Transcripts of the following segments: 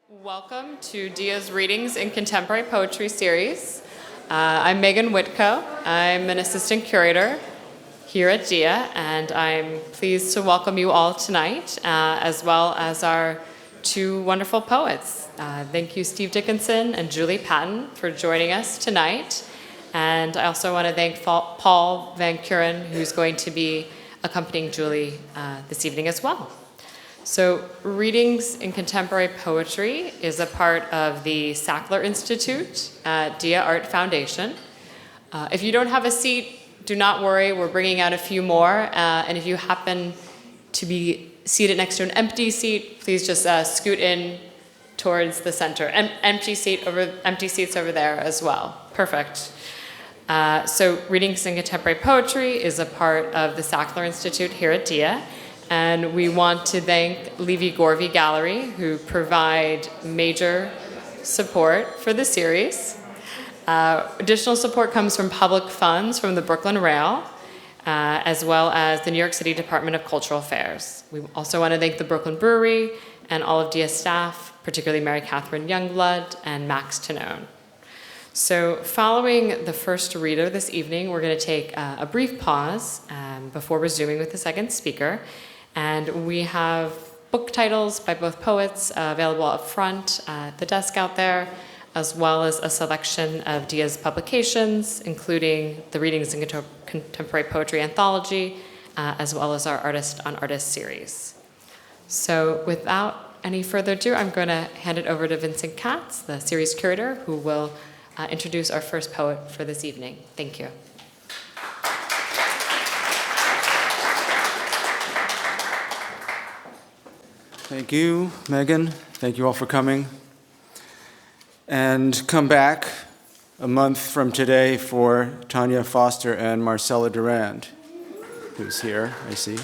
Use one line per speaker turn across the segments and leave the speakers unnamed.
Welcome to Dia's Readings in Contemporary Poetry series. I'm Megan Whitko. I'm an assistant curator here at Dia, and I'm pleased to welcome you all tonight, as well as our two wonderful poets. Thank you, Steve Dickison and Ezelle-Patton, for joining us tonight. And I also want to thank Paul Van Kuren, who's going to be accompanying Julie this evening as well. So, Readings in Contemporary Poetry is a part of the Sackler Institute at Dia Art Foundation. If you don't have a seat, do not worry, we're bringing out a few more. And if you happen to be seated next to an empty seat, please just scoot in towards the center. Empty seats over there as well. Perfect. So, Readings in Contemporary Poetry is a part of the Sackler Institute here at Dia. And we want to thank Levy Gorvey Gallery, who provide major support for the series. Additional support comes from public funds from the Brooklyn Rail, as well as the New York City Department of Cultural Affairs. We also want to thank the Brooklyn Brewery and all of Dia staff, particularly Mary Catherine Youngblood and Max Tanone. So following the first reader this evening, we're going to take a brief pause before resuming with the second speaker. And we have book titles by both poets available up front at the desk out there, as well as a selection of Dia's publications, including the Readings in Contemporary Poetry Anthology, as well as our Artist on Artist series. So without any further ado, I'm going to hand it over to Vincent Katz, the series curator, who will introduce our first poet for this evening. Thank you.
Thank you, Megan. Thank you all for coming. And come back a month from today for Tanya Foster and Marcella Durand, who's here, I see.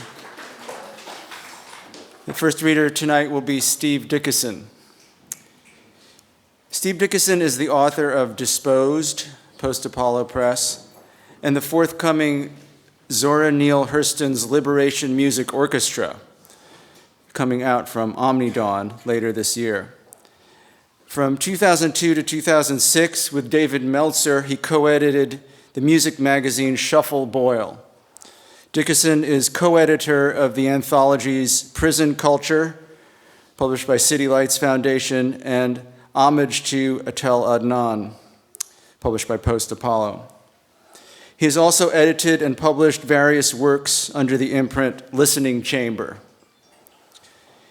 The first reader tonight will be Steve Dickison. Steve Dickison is the author of Disposed, Post-Apollo Press, and the forthcoming Zora Neale Hurston's Liberation Music Orchestra, coming out from Omnidawn later this year. From 2002 to 2006, with David Meltzer, he co-edited the music magazine Shuffle Boil. Dickison is co-editor of the anthologies Prison Culture, published by City Lights Foundation, and Homage to Atel Adnan, published by Post Apollo. He has also edited and published various works under the imprint Listening Chamber.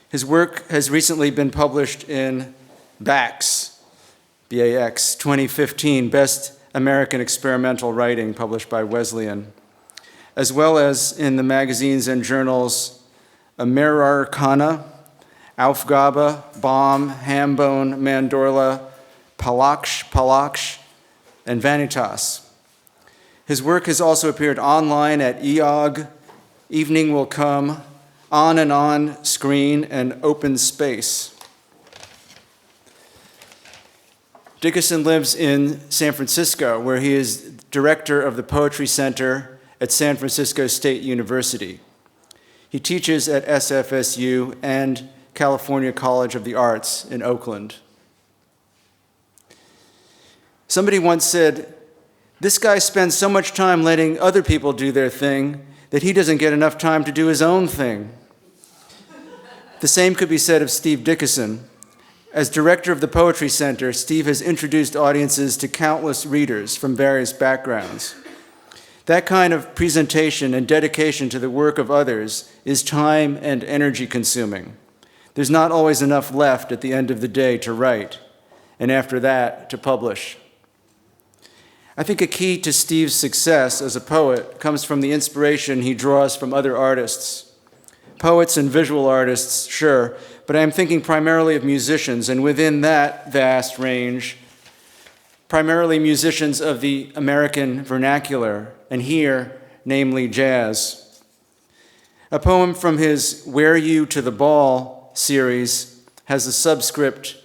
His work has recently been published in BAX, B-A-X, 2015, Best American Experimental Writing, published by Wesleyan, as well as in the magazines and journals Americana, Aufgabe, Bomb, Hambone, Mandorla, Palaksh, and Vanitas. His work has also appeared online at EOG, Evening Will Come, On, Screen, and Open Space. Dickison lives in San Francisco, where he is director of the Poetry Center at San Francisco State University. He teaches at SFSU and California College of the Arts in Oakland. Somebody once said, "This guy spends so much time letting other people do their thing that he doesn't get enough time to do his own thing." The same could be said of Steve Dickison. As director of the Poetry Center, Steve has introduced audiences to countless readers from various backgrounds. That kind of presentation and dedication to the work of others is time and energy consuming. There's not always enough left at the end of the day to write, and after that, to publish. I think a key to Steve's success as a poet comes from the inspiration he draws from other artists. Poets and visual artists, sure, but I'm thinking primarily of musicians, and within that vast range, primarily musicians of the American vernacular, and here, namely jazz. A poem from his Wear You to the Ball series has a subscript,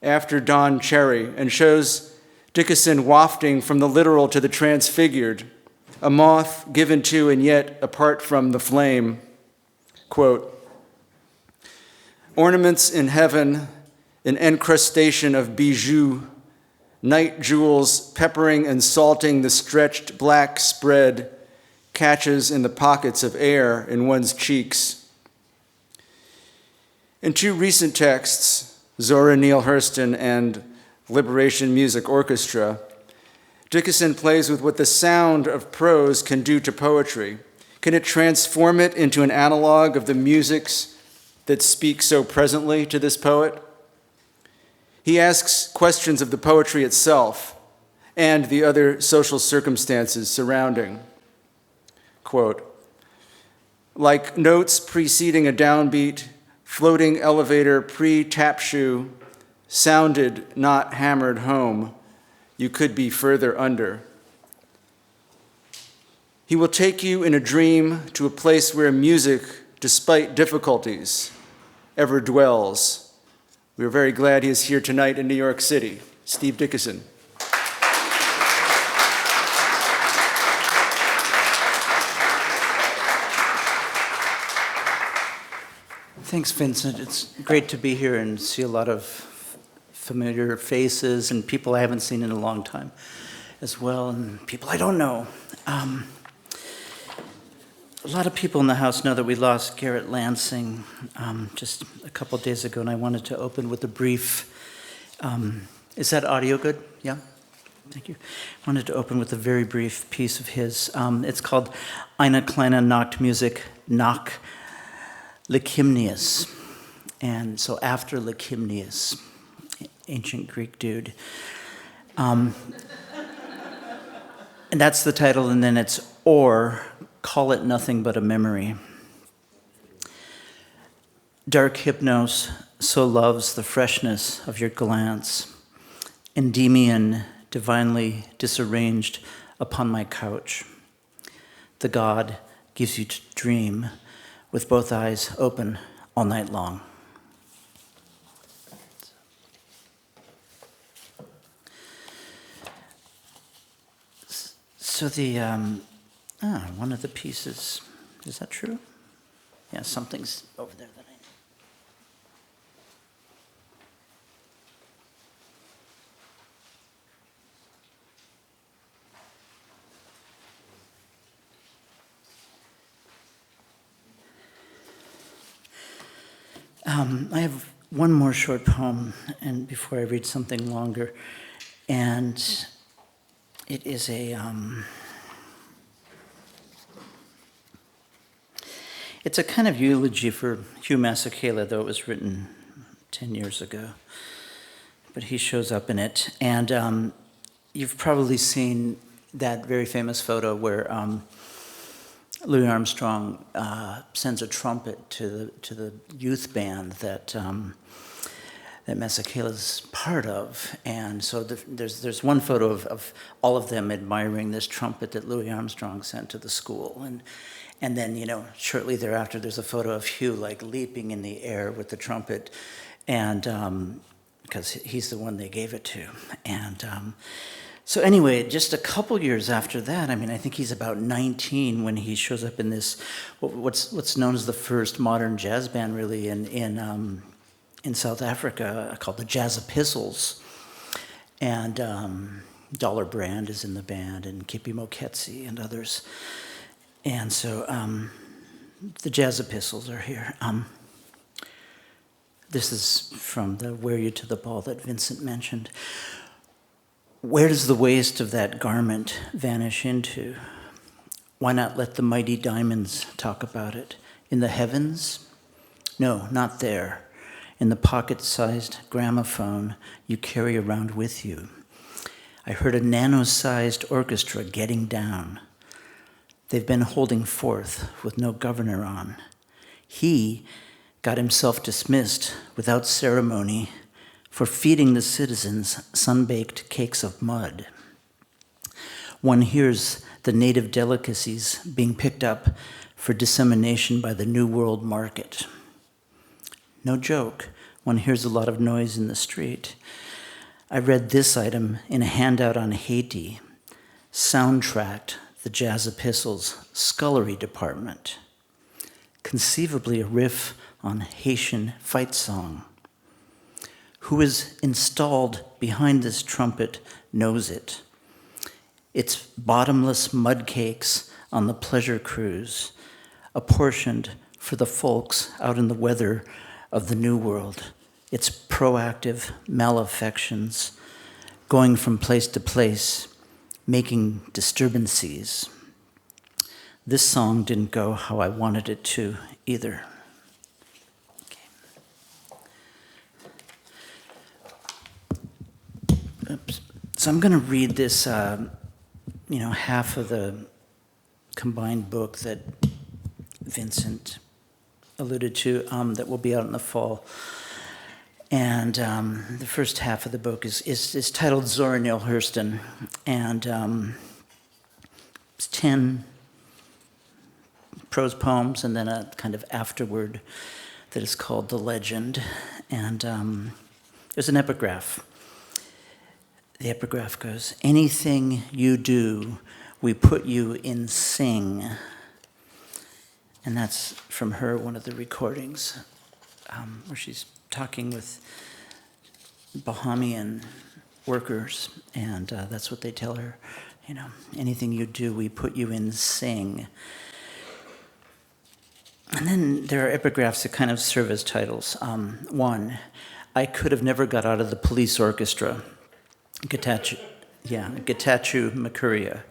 After Don Cherry, and shows Dickison wafting from the literal to the transfigured, a moth given to and yet apart from the flame. Quote, "Ornaments in heaven an encrustation of bijoux, night jewels peppering and salting the stretched black spread, catches in the pockets of air in one's cheeks. In two recent texts, Zora Neale Hurston and Liberation Music Orchestra, Dickison plays with what the sound of prose can do to poetry. Can it transform it into an analog of the musics that speak so presently to this poet? He asks questions of the poetry itself and the other social circumstances surrounding. Quote, like notes preceding a downbeat, floating elevator pre-tap shoe, sounded not hammered home, you could be further under. He will take you in a dream to a place where music, despite difficulties, ever dwells. We are very glad he is here tonight in New York City. Steve Dickison.
Thanks, Vincent. It's great to be here and see a lot of familiar faces and people I haven't seen in a long time as well, and people I don't know. A lot of people in the house know that we lost Garrett Lansing just a couple days ago, and I wanted to open with a brief, is that audio good? Yeah? Thank you. I wanted to open with a very brief piece of his. It's called Eine kleine Nachtmusik nach Licymnius. And so after Licymnius, ancient Greek dude. And that's the title, and then it's or, call it nothing but a memory. Dark Hypnos so loves the freshness of your glance, Endymion divinely disarranged upon my couch. The god gives you to dream with both eyes open all night long. So the, one of the pieces, is that true? Yeah, something's over there that I have one more short poem, and before I read something longer, and it is a, it's a kind of eulogy for Hugh Masekela, though it was written 10 years ago, but he shows up in it, and you've probably seen that very famous photo where Louis Armstrong sends a trumpet to the youth band that that Masekela's part of, and so there's one photo of all of them admiring this trumpet that Louis Armstrong sent to the school, and then shortly thereafter there's a photo of Hugh like leaping in the air with the trumpet, and because he's the one they gave it to, and. So anyway, just a couple years after that, I think he's about 19 when he shows up in this, what's known as the first modern jazz band, really, in South Africa, called the Jazz Epistles. And Dollar Brand is in the band, and Kippie Moketsi and others. And so the Jazz Epistles are here. This is from the Wear You to the Ball that Vincent mentioned. Where does the waste of that garment vanish into? Why not let the mighty diamonds talk about it? In the heavens? No, not there. In the pocket-sized gramophone you carry around with you. I heard a nano-sized orchestra getting down. They've been holding forth with no governor on. He got himself dismissed without ceremony for feeding the citizens sun-baked cakes of mud. One hears the native delicacies being picked up for dissemination by the New World market. No joke, one hears a lot of noise in the street. I read this item in a handout on Haiti, soundtracked the Jazz Epistles scullery department, conceivably a riff on Haitian fight song. Who is installed behind this trumpet knows it. It's bottomless mud cakes on the pleasure cruise, apportioned for the folks out in the weather of the New World. It's proactive malefactions, going from place to place, making disturbances. This song didn't go how I wanted it to either. Okay. Oops. So I'm going to read this, half of the combined book that Vincent alluded to, that will be out in the fall. And the first half of the book is titled Zora Neale Hurston, and it's 10 prose poems and then a kind of afterword that is called The Legend. And there's an epigraph. The epigraph goes, "Anything you do, we put you in sing." And that's from her, one of the recordings, where she's talking with Bahamian workers, and that's what they tell her, anything you do, we put you in sing. And then there are epigraphs that kind of serve as titles. One, I could have never got out of the police orchestra. Getachew Makuria.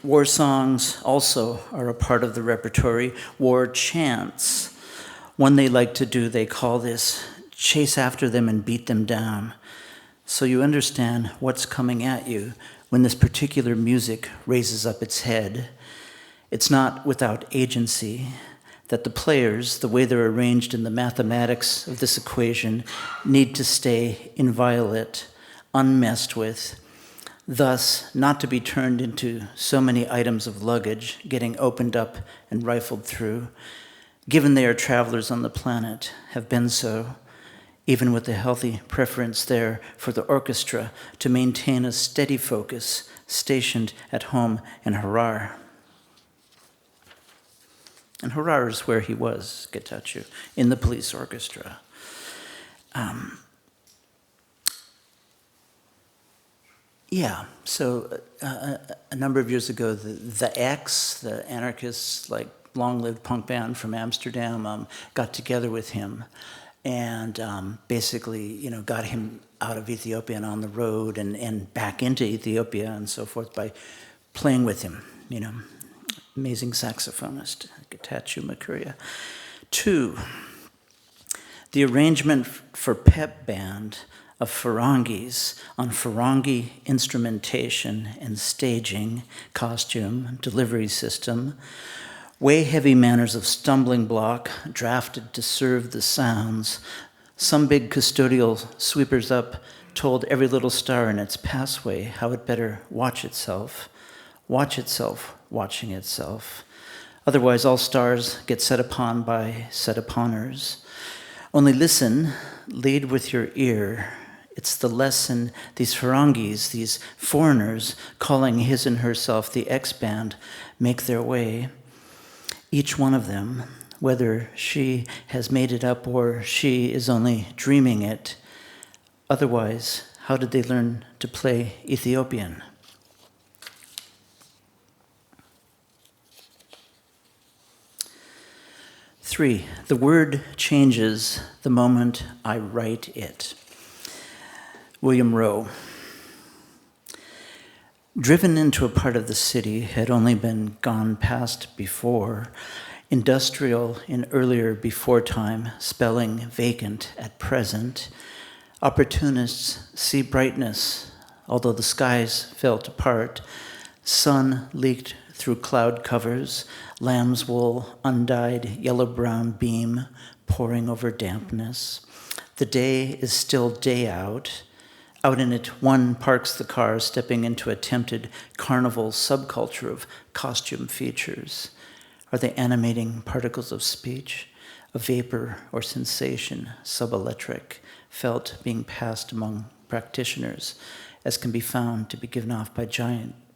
War songs also are a part of the repertory. War chants. One they like to do, they call this chase after them and beat them down. So you understand what's coming at you when this particular music raises up its head. It's not without agency that the players, the way they're arranged in the mathematics of this equation, need to stay inviolate, unmessed with, thus not to be turned into so many items of luggage getting opened up and rifled through, given they are travelers on the planet, have been so, even with a healthy preference there for the orchestra to maintain a steady focus stationed at home in Harar. And Harar is where he was, Getachew, in the police orchestra. So a number of years ago, the X, the anarchist, long-lived punk band from Amsterdam, got together with him and basically, got him out of Ethiopia and on the road and back into Ethiopia and so forth by playing with him, Amazing saxophonist, Getachew Makuria. 2, the arrangement for pep band of Ferengis on Ferengi instrumentation and staging, costume, delivery system, way heavy manners of stumbling block drafted to serve the sounds. Some big custodial sweepers up told every little star in its pathway how it better watch itself watching itself. Otherwise, all stars get set upon by set uponers. Only listen, lead with your ear. It's the lesson these Ferengis, these foreigners, calling his and herself the X-band, make their way. Each one of them, whether she has made it up or she is only dreaming it. Otherwise, how did they learn to play Ethiopian? Three, the word changes the moment I write it. William Rowe. Driven into a part of the city had only been gone past before, industrial in earlier before time, spelling vacant at present. Opportunists see brightness, although the skies felt apart. Sun leaked through cloud covers, lamb's wool, undyed yellow-brown beam pouring over dampness. The day is still day out. Out in it, one parks the car, stepping into a tempted carnival subculture of costume features. Are they animating particles of speech, a vapor or sensation, subelectric, felt being passed among practitioners, as can be found to be given off by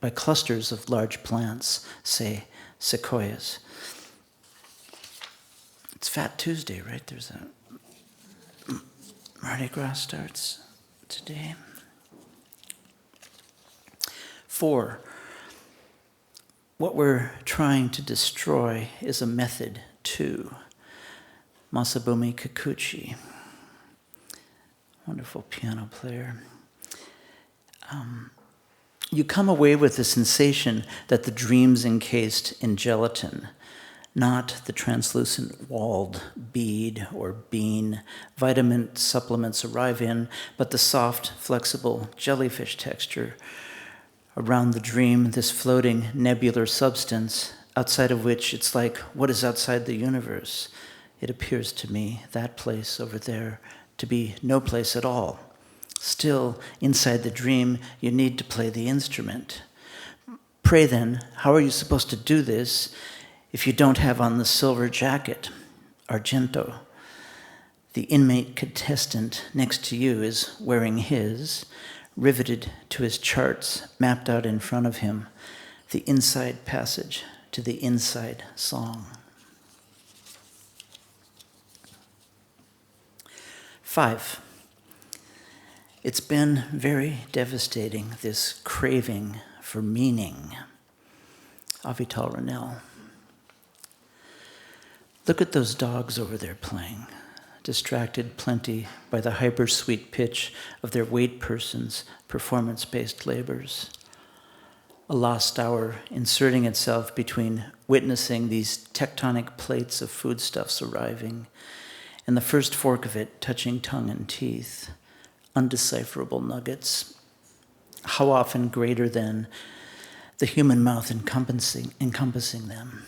clusters of large plants, say sequoias. It's Fat Tuesday, right? There's a Mardi Gras starts today. 4, what we're trying to destroy is a method too. Masabumi Kikuchi, wonderful piano player. You come away with the sensation that the dream's encased in gelatin, not the translucent walled bead or bean vitamin supplements arrive in, but the soft, flexible jellyfish texture around the dream, this floating nebular substance outside of which it's like, what is outside the universe? It appears to me, that place over there, to be no place at all. Still, inside the dream, you need to play the instrument. Pray then, how are you supposed to do this if you don't have on the silver jacket, argento? The inmate contestant next to you is wearing his, riveted to his charts mapped out in front of him, the inside passage to the inside song. 5, it's been very devastating, this craving for meaning. Avital Ronell. Look at those dogs over there playing, distracted plenty by the hyper-sweet pitch of their weight persons' performance-based labors. A lost hour inserting itself between witnessing these tectonic plates of foodstuffs arriving and the first fork of it touching tongue and teeth, undecipherable nuggets, how often greater than the human mouth encompassing them.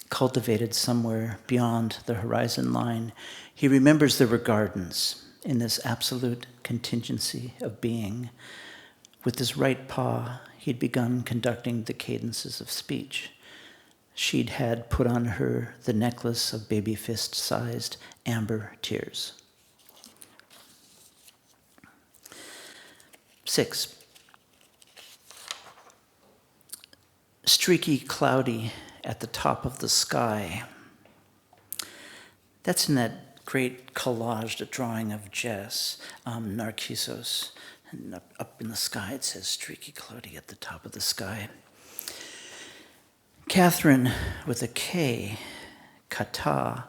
Cultivated somewhere beyond the horizon line, he remembers there were gardens in this absolute contingency of being. With his right paw, he'd begun conducting the cadences of speech. She'd had put on her the necklace of baby fist-sized amber tears. 6, streaky cloudy at the top of the sky. That's in that great collage, the drawing of Jess, Narcissus. And up in the sky it says streaky cloudy at the top of the sky. Catherine with a K, kata,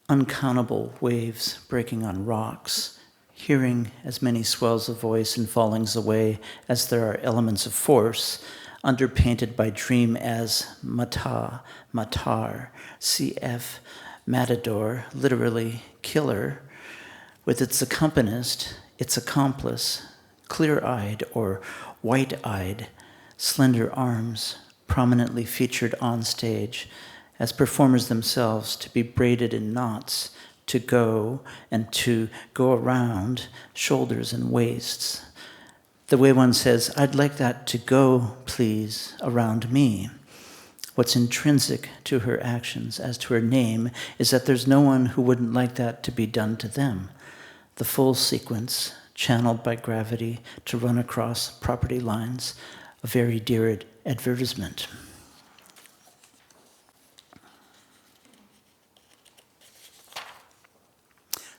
uncountable waves breaking on rocks, hearing as many swells of voice and fallings away as there are elements of force, underpainted by dream as mata, matar, cf, matador, literally killer, with its accompanist, its accomplice, clear-eyed or white-eyed, slender arms, prominently featured on stage as performers themselves, to be braided in knots, to go and to go around shoulders and waists. The way one says, I'd like that to go, please, around me. What's intrinsic to her actions as to her name is that there's no one who wouldn't like that to be done to them. The full sequence, channeled by gravity to run across property lines, a very dear advertisement.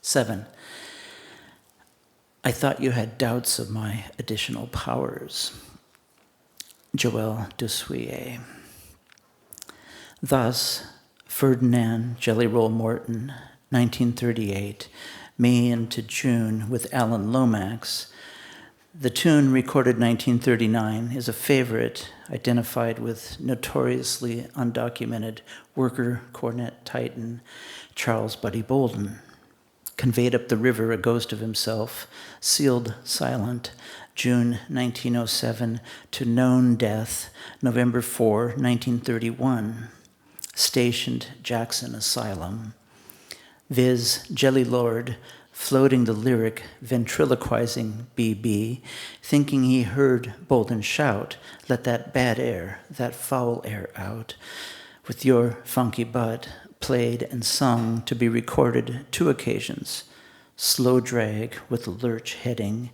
7, I thought you had doubts of my additional powers. Joël Dussuyer. Thus, Ferdinand Jelly Roll Morton, 1938, May into June with Alan Lomax. The tune, recorded 1939, is a favorite identified with notoriously undocumented worker cornet titan Charles Buddy Bolden. Conveyed up the river a ghost of himself, sealed silent, June 1907 to known death, November 4, 1931. Stationed Jackson Asylum. Viz. Jelly Lord, floating the lyric, ventriloquizing BB, thinking he heard Bolden shout, let that bad air, that foul air out, with your funky butt, played and sung to be recorded 2 occasions, slow drag with a lurch heading,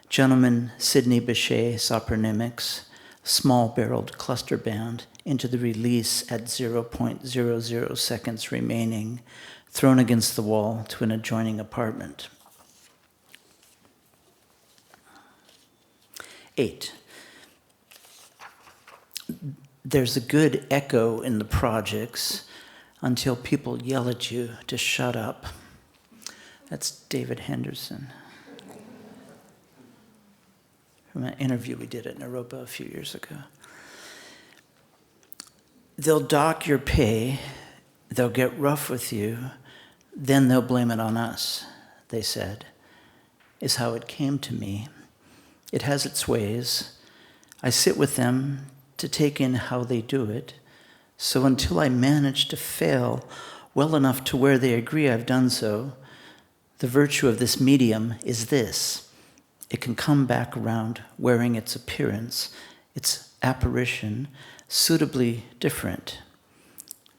Gentleman Sidney Bechet Sopronymics, small-barreled cluster band into the release at 0.00 seconds remaining, thrown against the wall to an adjoining apartment. 8. There's a good echo in the projects until people yell at you to shut up. That's David Henderson from an interview we did at Naropa a few years ago. They'll dock your pay, they'll get rough with you, then they'll blame it on us, they said, is how it came to me. It has its ways. I sit with them to take in how they do it. So until I manage to fail well enough to where they agree I've done so, the virtue of this medium is this. It can come back around wearing its appearance, its apparition, suitably different.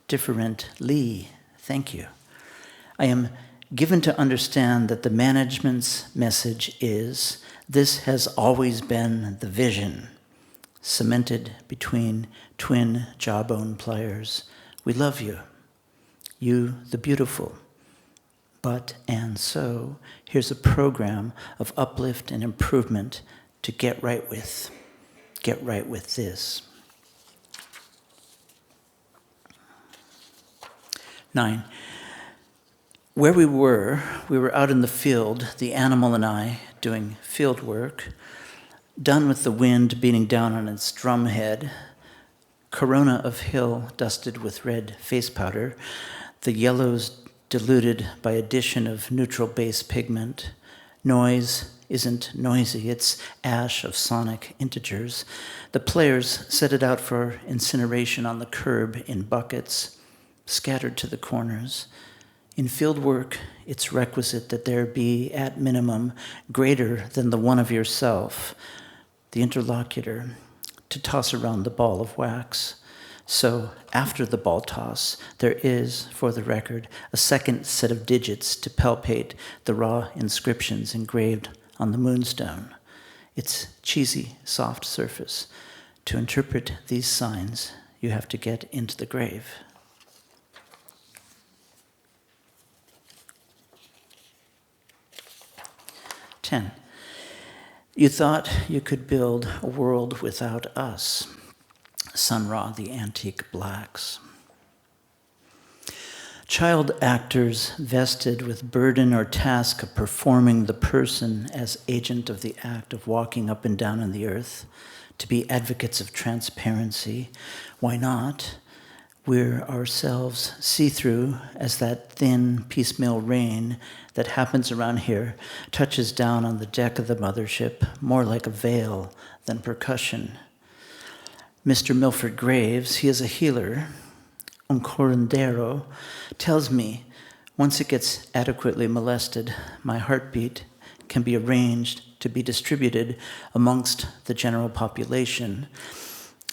Differently, thank you. I am given to understand that the management's message is, this has always been the vision, cemented between twin jawbone pliers. We love you, you the beautiful. But, and so, here's a program of uplift and improvement to get right with this. 9. Where we were out in the field, the animal and I, doing field work, done with the wind beating down on its drumhead, corona of hill dusted with red face powder, the yellows diluted by addition of neutral base pigment. Noise isn't noisy, it's ash of sonic integers. The players set it out for incineration on the curb in buckets, scattered to the corners. In field work, it's requisite that there be, at minimum, greater than the one of yourself, the interlocutor, to toss around the ball of wax. So, after the ball toss, there is, for the record, a second set of digits to palpate the raw inscriptions engraved on the moonstone. Its cheesy, soft surface. To interpret these signs, you have to get into the grave. 10. You thought you could build a world without us. Sun Ra, the Antique Blacks. Child actors vested with burden or task of performing the person as agent of the act of walking up and down in the earth, to be advocates of transparency. Why not? We're ourselves see-through as that thin piecemeal rain that happens around here touches down on the deck of the mothership, more like a veil than percussion. Mr. Milford Graves, he is a healer, un curandero, tells me once it gets adequately molested, my heartbeat can be arranged to be distributed amongst the general population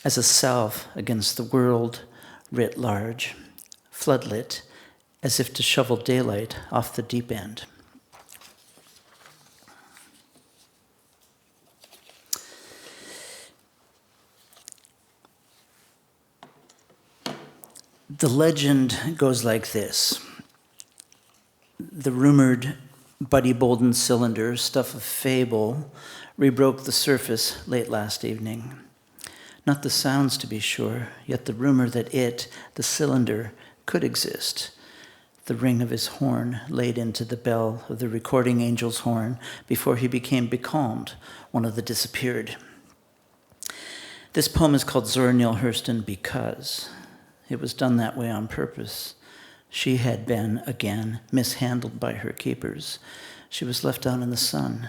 as a salve against the world writ large, floodlit, as if to shovel daylight off the deep end. The legend goes like this. The rumored Buddy Bolden cylinder, stuff of fable, rebroke the surface late last evening. Not the sounds, to be sure, yet the rumor that it, the cylinder, could exist. The ring of his horn laid into the bell of the recording angel's horn before he became becalmed, one of the disappeared. This poem is called Zora Neale Hurston because it was done that way on purpose. She had been, again, mishandled by her keepers. She was left out in the sun.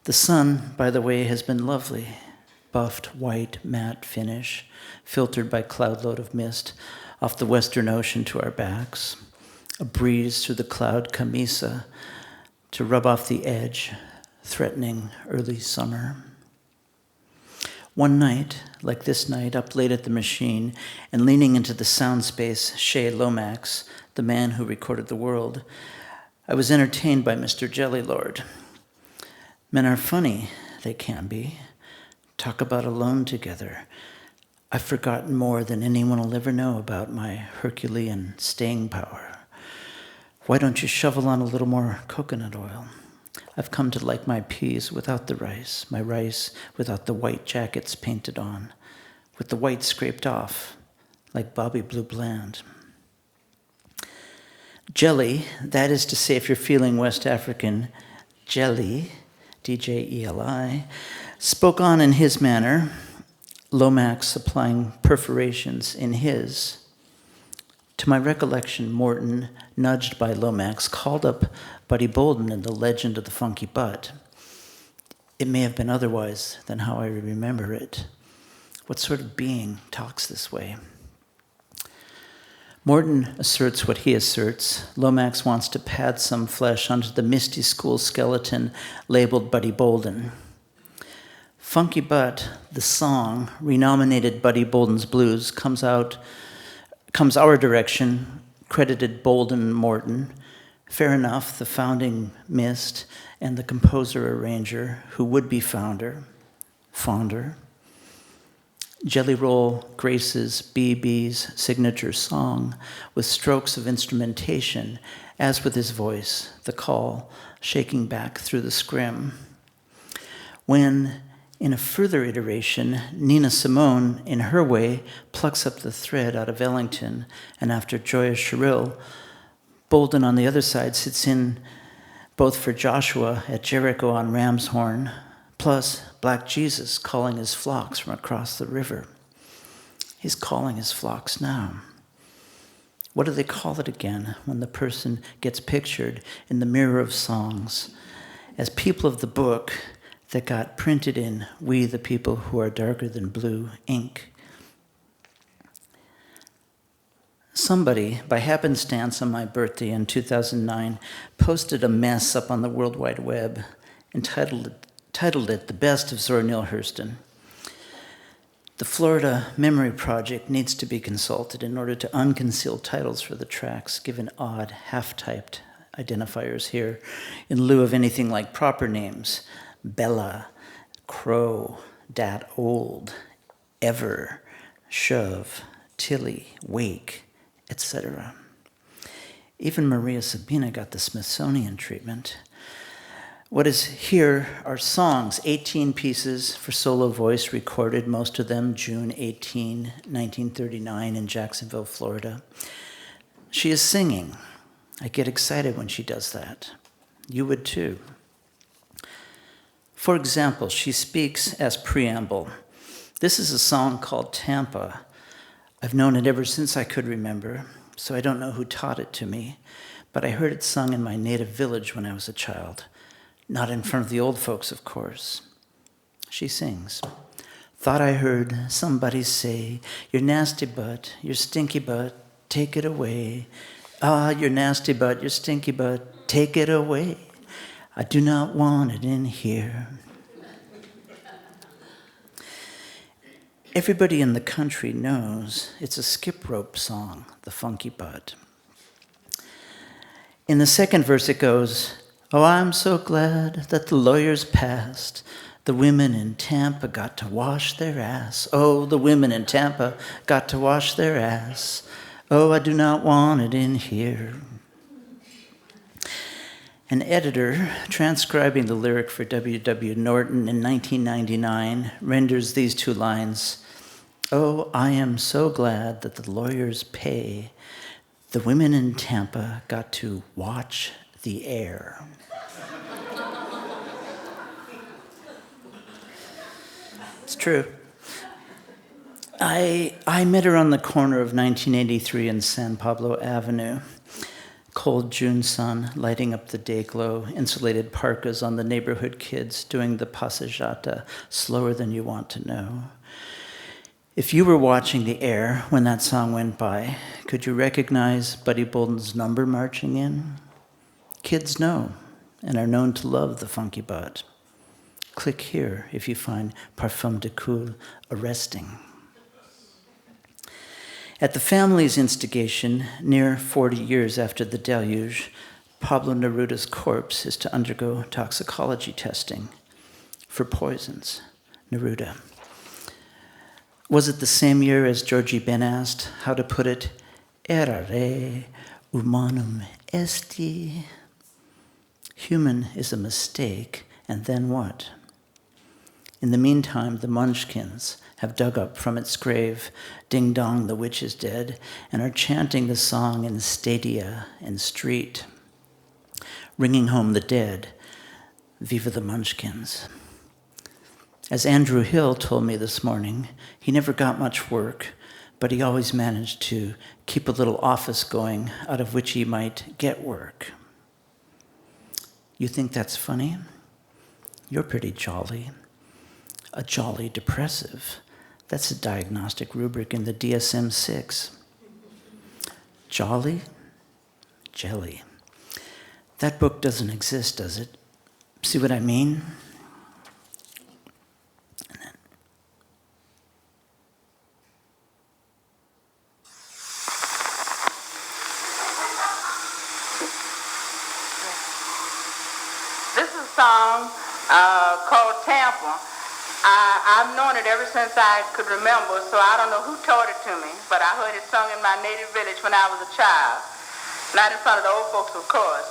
The sun, by the way, has been lovely. Buffed, white, matte finish, filtered by cloudload of mist off the western ocean to our backs. A breeze through the cloud camisa to rub off the edge, threatening early summer. One night, like this night, up late at the machine and leaning into the sound space, Shea Lomax, the man who recorded the world, I was entertained by Mr. Jellylord. Men are funny, they can be. Talk about alone together. I've forgotten more than anyone will ever know about my Herculean staying power. Why don't you shovel on a little more coconut oil? I've come to like my peas without the rice, my rice without the white jackets painted on, with the white scraped off, like Bobby Blue Bland. Jelly, that is to say, if you're feeling West African, Jelly, D-J-E-L-I, spoke on in his manner, Lomax supplying perforations in his. To my recollection, Morton, nudged by Lomax, called up Buddy Bolden in The Legend of the Funky Butt. It may have been otherwise than how I remember it. What sort of being talks this way? Morton asserts what he asserts. Lomax wants to pad some flesh onto the Misty School skeleton labeled Buddy Bolden. Funky Butt, the song, renominated Buddy Bolden's Blues, comes our direction, credited Bolden Morton. Fair enough, the founding missed, and the composer-arranger, who would be founder. Jelly Roll graces B.B.'s signature song with strokes of instrumentation, as with his voice, the call shaking back through the scrim. When, in a further iteration, Nina Simone, in her way, plucks up the thread out of Ellington, and after Joya Sherrill, Bolden on the other side sits in both for Joshua at Jericho on Ram's Horn, plus Black Jesus calling his flocks from across the river. He's calling his flocks now. What do they call it again when the person gets pictured in the mirror of songs as people of the book that got printed in We the People Who Are Darker Than Blue ink? Somebody, by happenstance on my birthday in 2009, posted a mess up on the World Wide Web entitled it The Best of Zora Neale Hurston. The Florida Memory Project needs to be consulted in order to unconceal titles for the tracks, given odd, half-typed identifiers here, in lieu of anything like proper names. Bella, Crow, Dat Old, Ever, Shove, Tilly, Wake, etc. Even Maria Sabina got the Smithsonian treatment. What is here are songs, 18 pieces for solo voice recorded, most of them June 18, 1939 in Jacksonville, Florida. She is singing. I get excited when she does that. You would too. For example, she speaks as preamble. This is a song called Tampa. I've known it ever since I could remember, so I don't know who taught it to me, but I heard it sung in my native village when I was a child. Not in front of the old folks, of course. She sings. Thought I heard somebody say, your nasty butt, your stinky butt, take it away. Ah, your nasty butt, your stinky butt, take it away. I do not want it in here. Everybody in the country knows it's a skip rope song, the Funky Butt. In the second verse it goes, oh, I'm so glad that the lawyers passed. The women in Tampa got to wash their ass. Oh, the women in Tampa got to wash their ass. Oh, I do not want it in here. An editor transcribing the lyric for W.W. Norton in 1999 renders these two lines, oh, I am so glad that the lawyers pay. The women in Tampa got to watch the air. It's true. I met her on the corner of 1983 and San Pablo Avenue. Cold June sun lighting up the day glow, insulated parkas on the neighborhood kids doing the passeggiata slower than you want to know. If you were watching the air when that song went by, could you recognize Buddy Bolden's number marching in? Kids know and are known to love the Funky Butt. Click here if you find Parfum de Cool arresting. At the family's instigation, near 40 years after the deluge, Pablo Neruda's corpse is to undergo toxicology testing for poisons. Neruda. Was it the same year as Georgie Ben asked how to put it? Errare humanum esti. Human is a mistake, and then what? In the meantime, the Munchkins have dug up from its grave, Ding Dong, the Witch is Dead, and are chanting the song in stadia and street, ringing home the dead, Viva the Munchkins. As Andrew Hill told me this morning, he never got much work, but he always managed to keep a little office going out of which he might get work. You think that's funny? You're pretty jolly. A jolly depressive. That's a diagnostic rubric in the DSM-6. Jolly? Jelly. That book doesn't exist, does it? See what I mean?
This is a song called Tampa. I've known it ever since I could remember, so I don't know who taught it to me, but I heard it sung in my native village when I was a child. Not in front of the old folks, of course.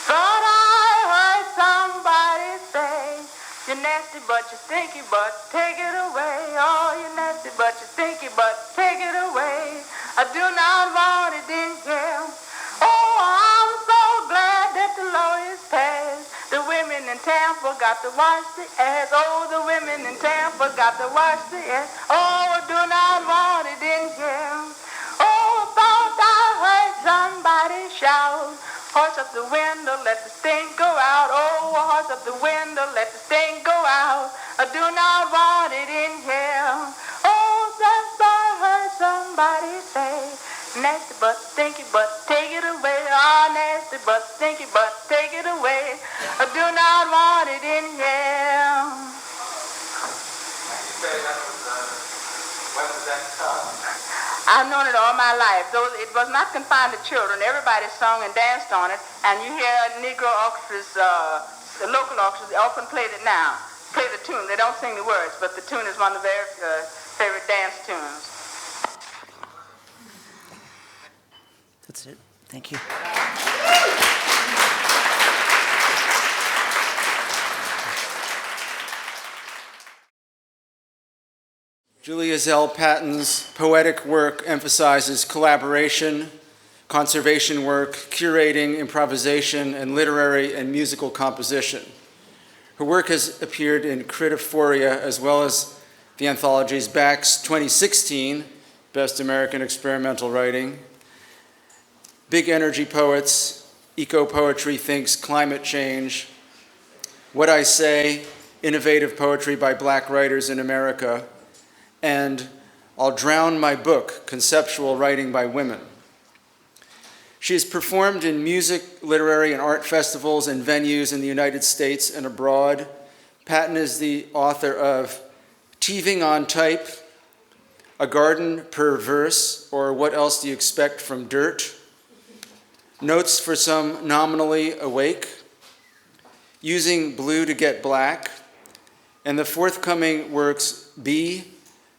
Thought I heard somebody say, you're nasty but you're stinky, but take it away. Oh, you're nasty but you're stinky, but take it away. I do not want it in here. Oh, I'm so glad that the lawyers passed. The women in Tampa got to wash the ass. Oh, the women in Tampa got to wash the ass. Oh, I do not want it in here. Oh, thought I heard somebody shout. Horse up the window, let the stink go out. Oh, horse up the window, let the stink go out. I do not want it in here. Oh, that's I heard somebody say. Nasty but stinky, but take it away. Ah, nasty but stinky, but take it away. I do not want it in here.
When was that song?
I've known it all my life. It was not confined to children. Everybody sung and danced on it. And you hear Negro orchestras, the local orchestras, they often play it now. Play the tune. They don't sing the words, but the tune is one of their favorite dance tunes.
That's it. Thank you.
Julie Ezelle-Patton's poetic work emphasizes collaboration, conservation work, curating, improvisation, and literary and musical composition. Her work has appeared in Critophoria as well as the anthologies Bax 2016, Best American Experimental Writing, Big Energy Poets, Eco-Poetry Thinks Climate Change, What I Say, Innovative Poetry by Black Writers in America, and I'll Drown My Book, Conceptual Writing by Women. She has performed in music, literary, and art festivals and venues in the United States and abroad. Patton is the author of Teething on Type, A Garden Per Verse, or What Else Do You Expect from Dirt? Notes for Some Nominally Awake, Using Blue to Get Black, and the forthcoming works B,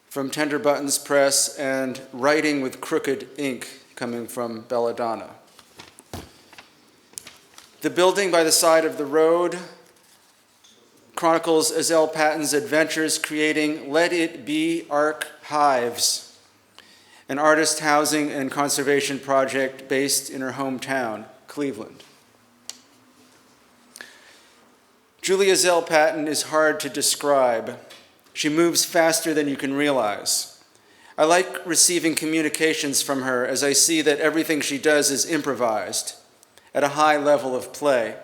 from Tender Buttons Press, and Writing with Crooked Ink, coming from Belladonna. The Building by the Side of the Road chronicles Ezelle-Patton's adventures creating Let It Be Archives, an artist housing and conservation project based in her hometown, Cleveland. Julie Ezelle-Patton is hard to describe. She moves faster than you can realize. I like receiving communications from her as I see that everything she does is improvised at a high level of play.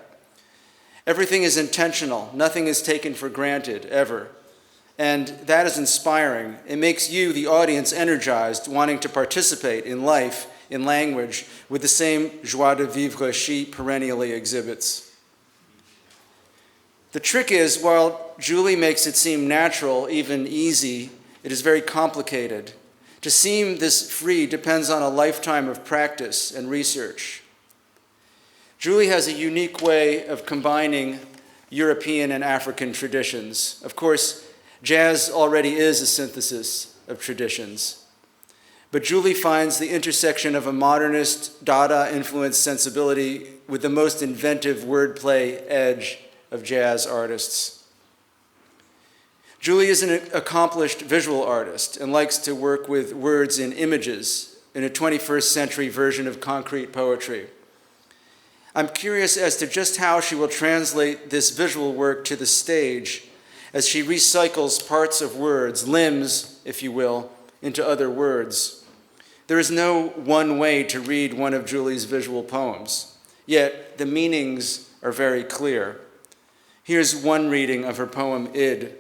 Everything is intentional. Nothing is taken for granted, ever. And that is inspiring. It makes you, the audience, energized, wanting to participate in life, in language, with the same joie de vivre she perennially exhibits. The trick is, while Julie makes it seem natural, even easy, it is very complicated. To seem this free depends on a lifetime of practice and research. Julie has a unique way of combining European and African traditions. Of course, jazz already is a synthesis of traditions. But Julie finds the intersection of a modernist, Dada-influenced sensibility with the most inventive wordplay edge of jazz artists. Julie is an accomplished visual artist and likes to work with words in images in a 21st century version of concrete poetry. I'm curious as to just how she will translate this visual work to the stage as she recycles parts of words, limbs, if you will, into other words. There is no one way to read one of Julie's visual poems, yet the meanings are very clear. Here's one reading of her poem, Id.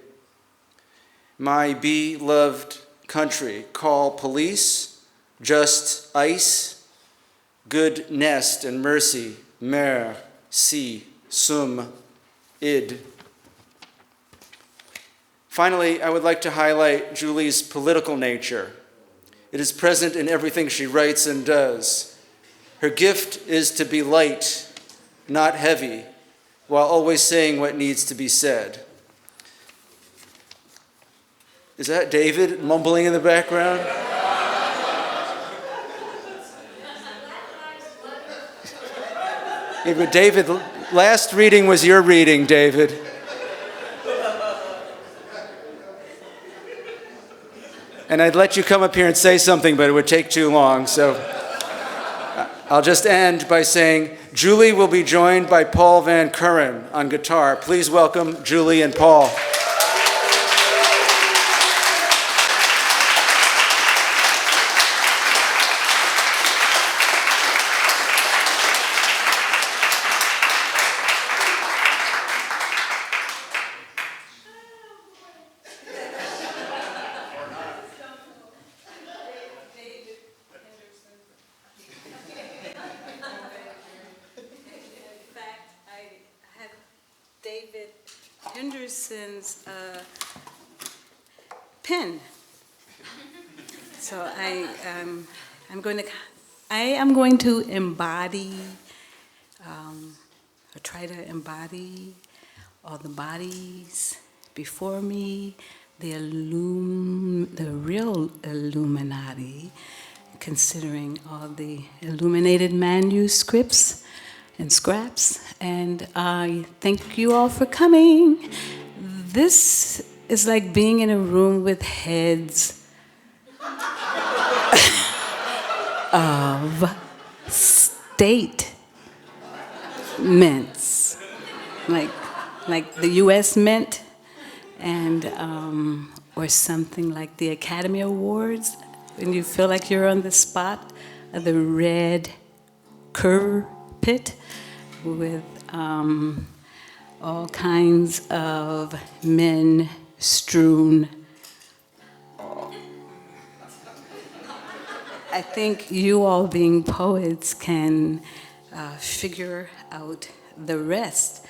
My beloved country, call police, just ice, good nest and mercy, mer, si, sum, id. Finally, I would like to highlight Julie's political nature. It is present in everything she writes and does. Her gift is to be light, not heavy, while always saying what needs to be said. Is that David mumbling in the background? Yeah, but David, last reading was your reading, David. And I'd let you come up here and say something, but it would take too long, so I'll just end by saying Julie will be joined by Paul Van Curren on guitar. Please welcome Julie and Paul.
David Henderson's pen. So I am going to embody, or try to embody all the bodies before me, the real Illuminati, considering all the illuminated manuscripts and scraps, and I thank you all for coming. This is like being in a room with heads of statements, like the U.S. Mint, and or something like the Academy Awards, when you feel like you're on the spot of the red carpet with all kinds of men strewn. I think you all being poets can figure out the rest.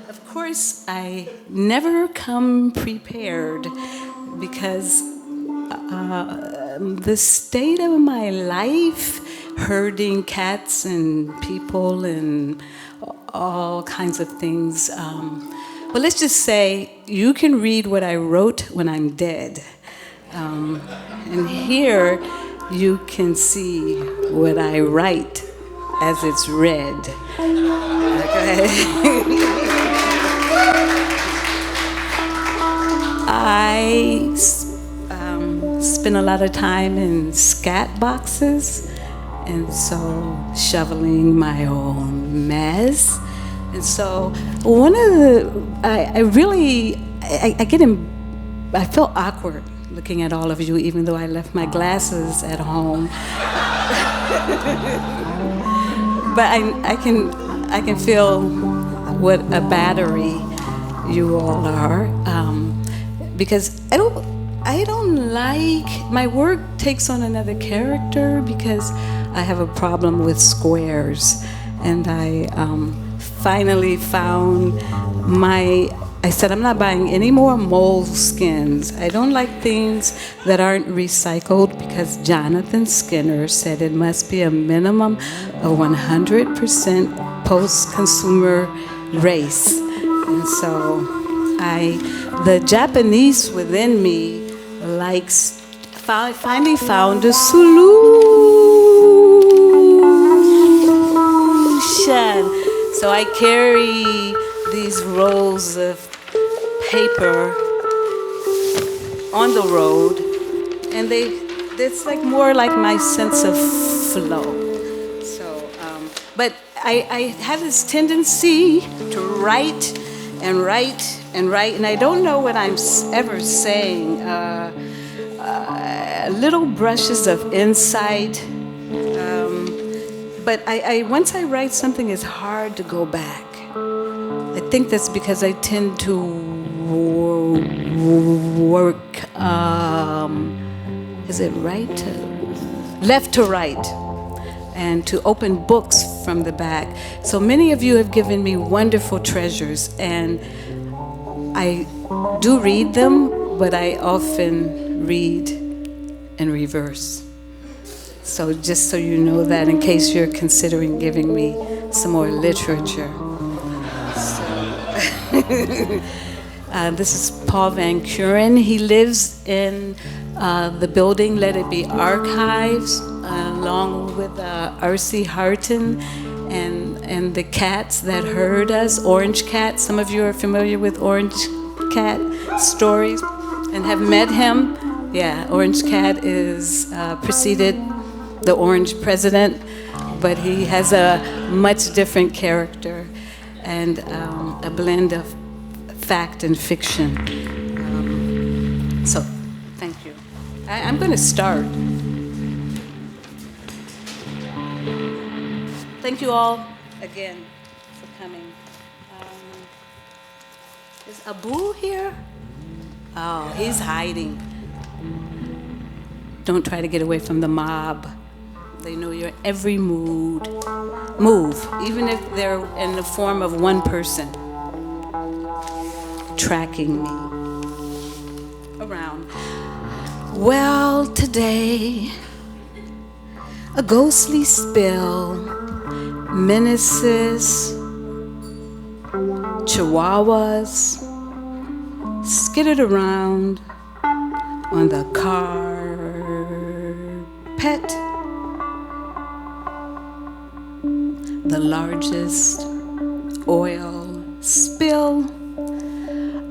Of course, I never come prepared because the state of my life, herding cats and people and all kinds of things. Well, let's just say you can read what I wrote when I'm dead. And here you can see what I write as it's read. Okay. I spend a lot of time in scat boxes, and so shoveling my own mess. And so one of the, I feel awkward looking at all of you, even though I left my glasses at home. But I can feel what a battery you all are, because I don't like, my work takes on another character because I have a problem with squares, and I finally found I said, I'm not buying any more moleskins. I don't like things that aren't recycled because Jonathan Skinner said it must be a minimum of 100% post-consumer race. And so the Japanese within me like finally found a solution. So I carry these rolls of paper on the road, and it's like more like my sense of flow. So, but I have this tendency to write and write and write, and I don't know what I'm ever saying. Little brushes of insight. But once I write something, it's hard to go back. I think that's because I tend to work, is it right? Left to right, and to open books from the back. So many of you have given me wonderful treasures, and I do read them, but I often read in reverse. So just so you know that, in case you're considering giving me some more literature. This is Paul Van Curen. He lives in the building Let It Be Archives, along with R.C. Harton and the cats that heard us, Orange Cat. Some of you are familiar with Orange Cat stories and have met him. Yeah, Orange Cat is preceded the Orange President, but he has a much different character and a blend of fact and fiction. So, thank you. I'm going to start. Thank you all again for coming. Is Abu here? Oh, he's hiding. Don't try to get away from the mob. They know your every move, even if they're in the form of one person tracking me around. Well, today, a ghostly spill menaces chihuahuas skittered around on the carpet. The largest oil spill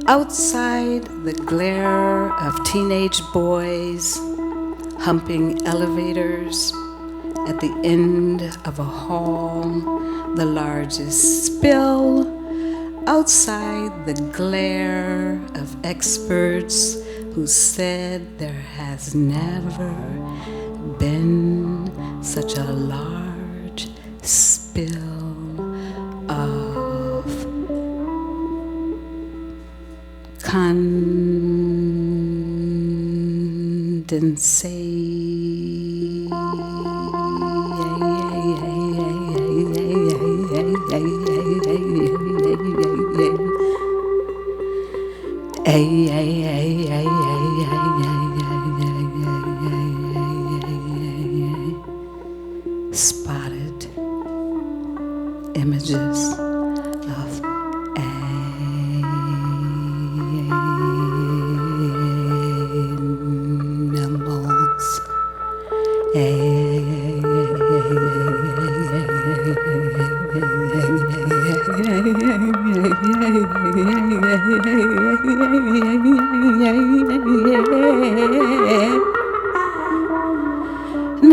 outside the glare of teenage boys humping elevators at the end of a hall. The largest spill outside the glare of experts who said there has never been such a large spill of condensate. Spotted images of animals. Now,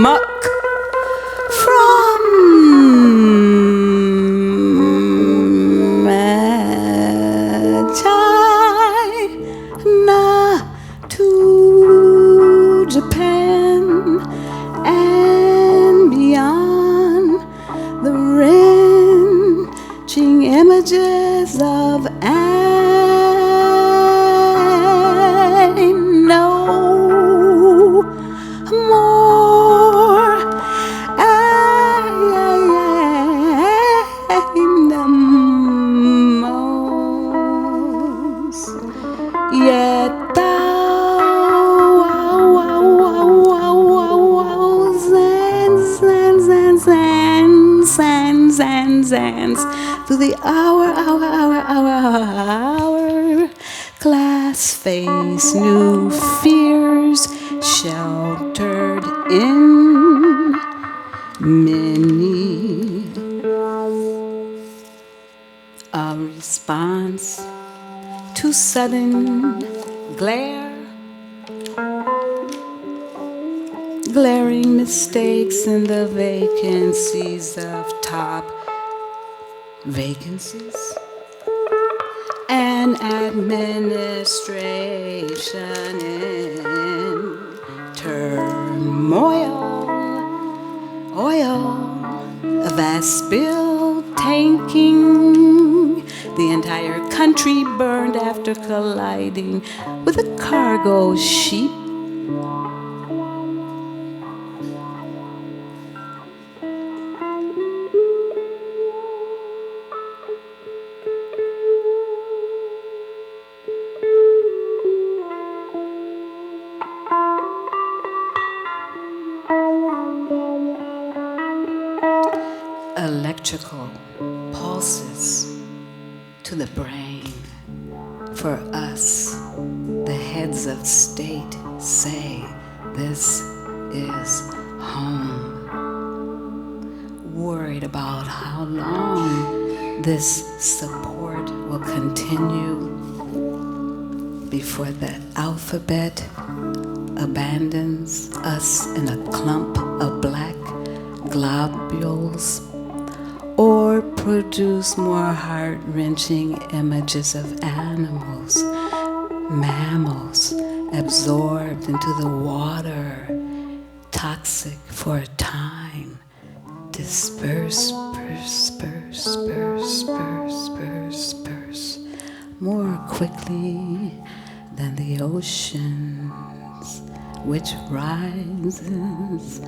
muck from China to Japan and beyond, the wrenching images of animals yet thou sands through the hour, glass face, new fears sheltered in many. A response to sudden glaring mistakes in the vacancies of top vacancies, and administration in turmoil, oil that spilled, tanking the entire country, burned after colliding with a cargo ship. Electrical pulses to the brain. For us, the heads of state say this is home. Worried about how long this support will continue before the alphabet abandons us in a clump of black globules, or produce more heart-wrenching images of animals, mammals absorbed into the water, toxic for a time, disperse, more quickly than the oceans, which rises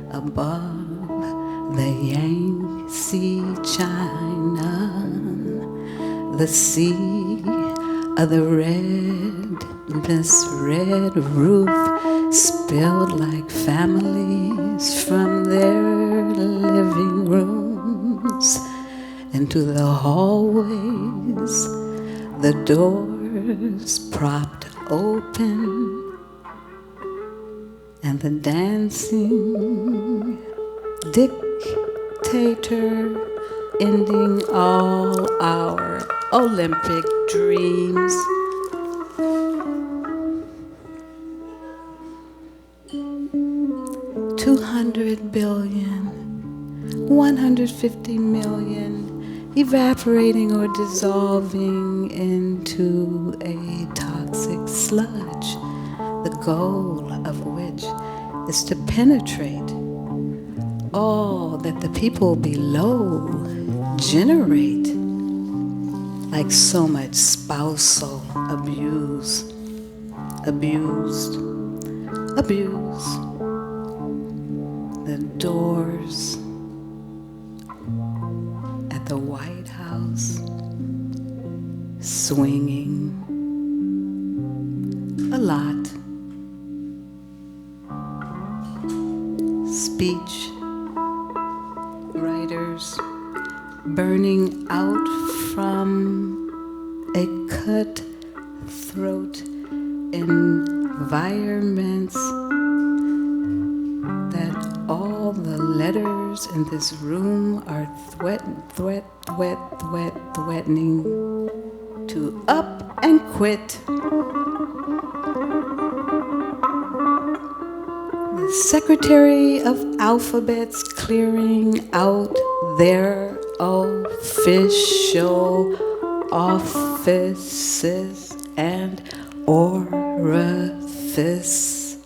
above the Yangtze, China, the sea of the this red roof spilled like families from their living rooms into the hallways, the doors propped open, and the dancing dictator ending all our Olympic dreams. $200 billion, 150 million evaporating or dissolving into a toxic sludge, the goal of which is to penetrate all that the people below generate, like so much spousal abuse. The doors at the White House swinging a lot. Speech writers burning out from a cutthroat environments that all the letters in this room are threatening to up and quit. The Secretary of Alphabets clearing out their official offices and orifices,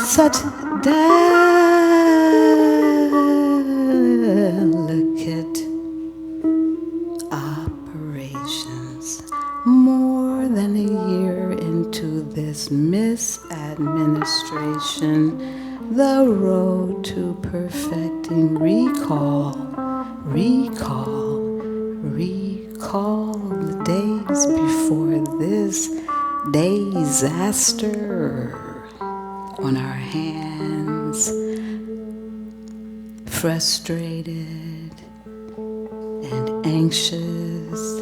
such delicate this misadministration, the road to perfecting. Recall, recall, recall the days before this disaster on our hands, frustrated and anxious,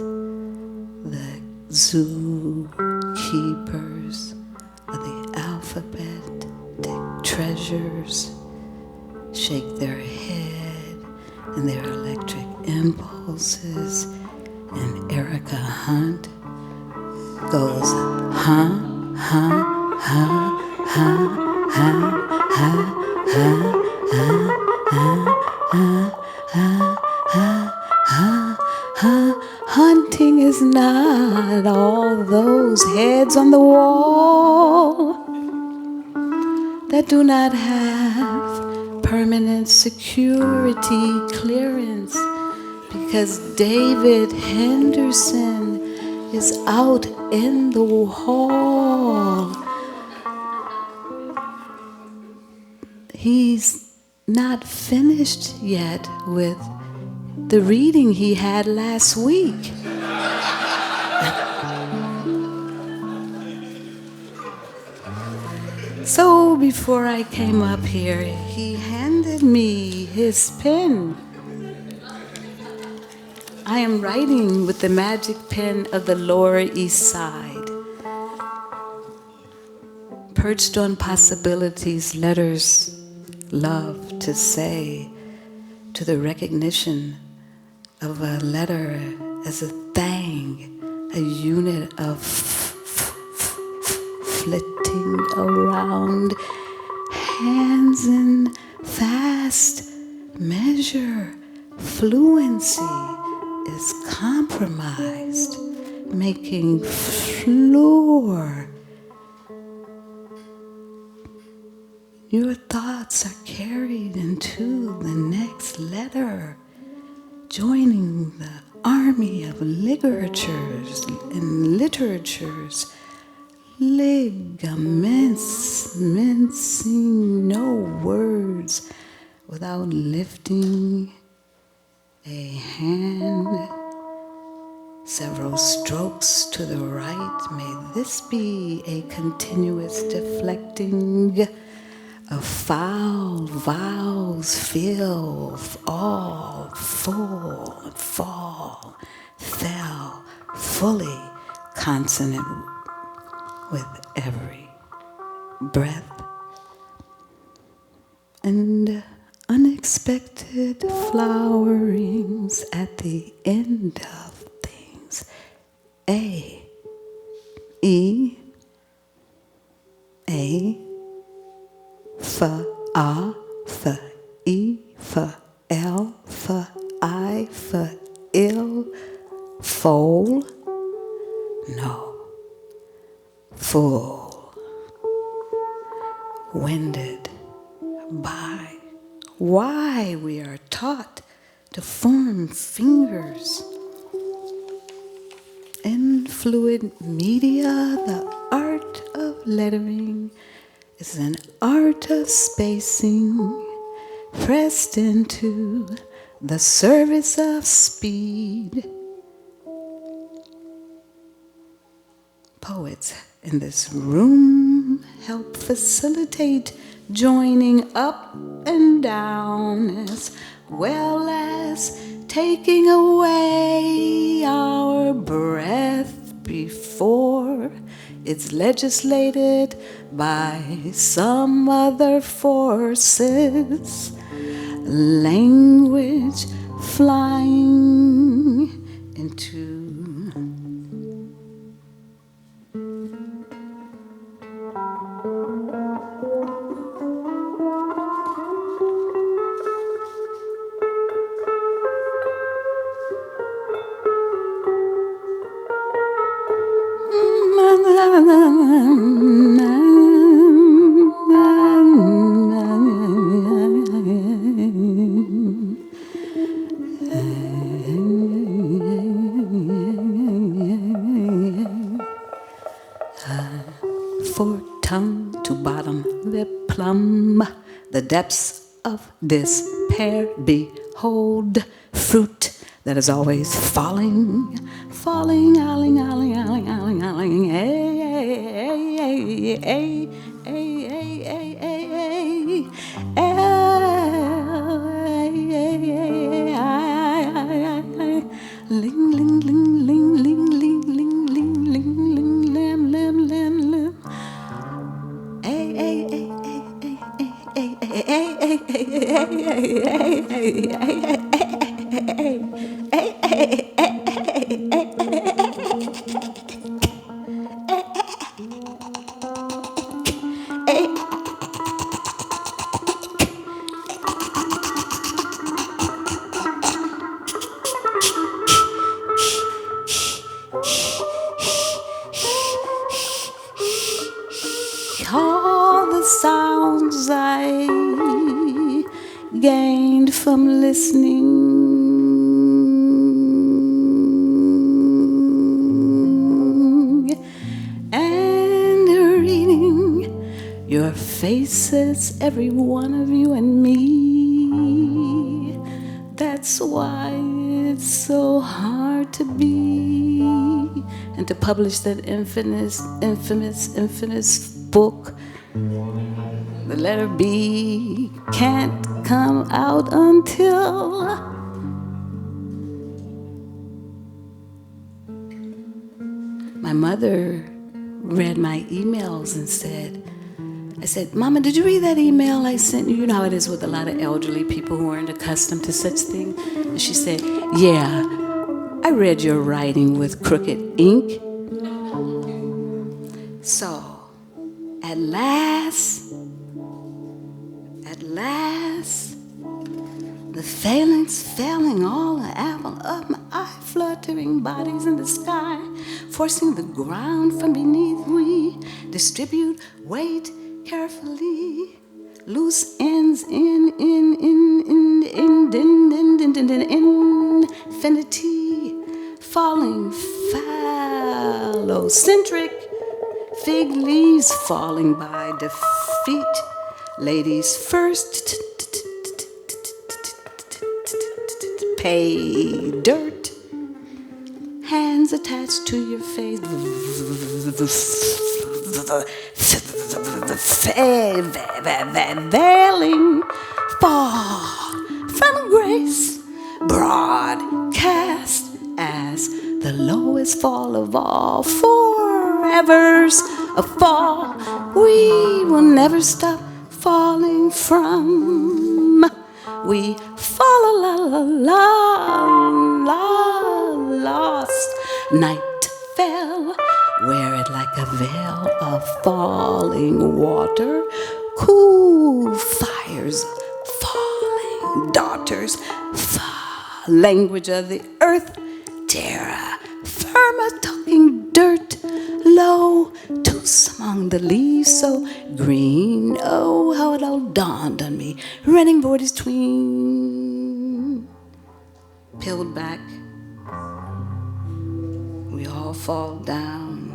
the zookeepers of the alphabetic treasures shake their head and their electric impulses, and Erica Hunt goes, huh, huh, huh, huh, huh, huh, huh, huh, huh, huh, huh, huh. Hunting is not all those heads on the wall that do not have permanent security clearance, because David Henderson is out in the hall. He's not finished yet with the reading he had last week. So before I came up here, he handed me his pen. I am writing with the magic pen of the Lower East Side. Perched on possibilities, letters love to say, to the recognition of a letter as a thing, a unit of flitting around, hands in fast measure. Fluency is compromised, making floor. Your thoughts are carried into the next letter, joining the army of literatures and literatures, ligaments, mincing no words without lifting a hand. Several strokes to the right. May this be a continuous deflecting of foul vowels. Fill, all, full, fall, fell, fully consonant with every breath. And unexpected flowerings at the end of things. A, E, A, F, A, F, E, F, L, F, I, F, ill, foal, no, full, winded by. Why we are taught to form fingers. In fluid media, the art of lettering is an art of spacing, pressed into the service of speed. Poets in this room help facilitate joining up and down, as well as taking away our breath before it's legislated by some other forces. Language flying into fork tongue to bottom lip plumb. The depths of despair behold. Fruit that is always falling, falling, alling, alling, alling, alling, alling. Hey, hey, hey, hey, hey, hey, hey, hey, hey. Ling, ling, ling, ling, ling, ling, ling, ling, ling, ling, lim, lim, lim, lim. Hey, hey, hey, hey, hey, hey, hey, hey, hey, all the sounds I gained from listening and reading your faces, every one of you and me. That's why it's so hard to be and to publish that infamous book. The letter B can't come out until my mother read my emails and I said, Mama, did you read that email I sent you? You know how it is with a lot of elderly people who aren't accustomed to such things. And she said, yeah, I read your writing with crooked ink. So, at last, the failings failing all the apple of my eye, fluttering bodies in the sky, forcing the ground from beneath we, distribute weight carefully, loose ends in infinity, falling phallocentric, fig leaves falling by defeat, ladies first, pay dirt, hands attached to your face, veiling fall from grace, broadcast as the lowest fall of all, forever's a fall we will never stop falling from. We fall la la la lost. Night fell, wear it like a veil of falling water, cool fires, falling daughters, language of the earth, terra firma, talking dirt, low, toos among the leaves so green. Oh, how it all dawned on me, running borders tween, peeled back, we all fall down,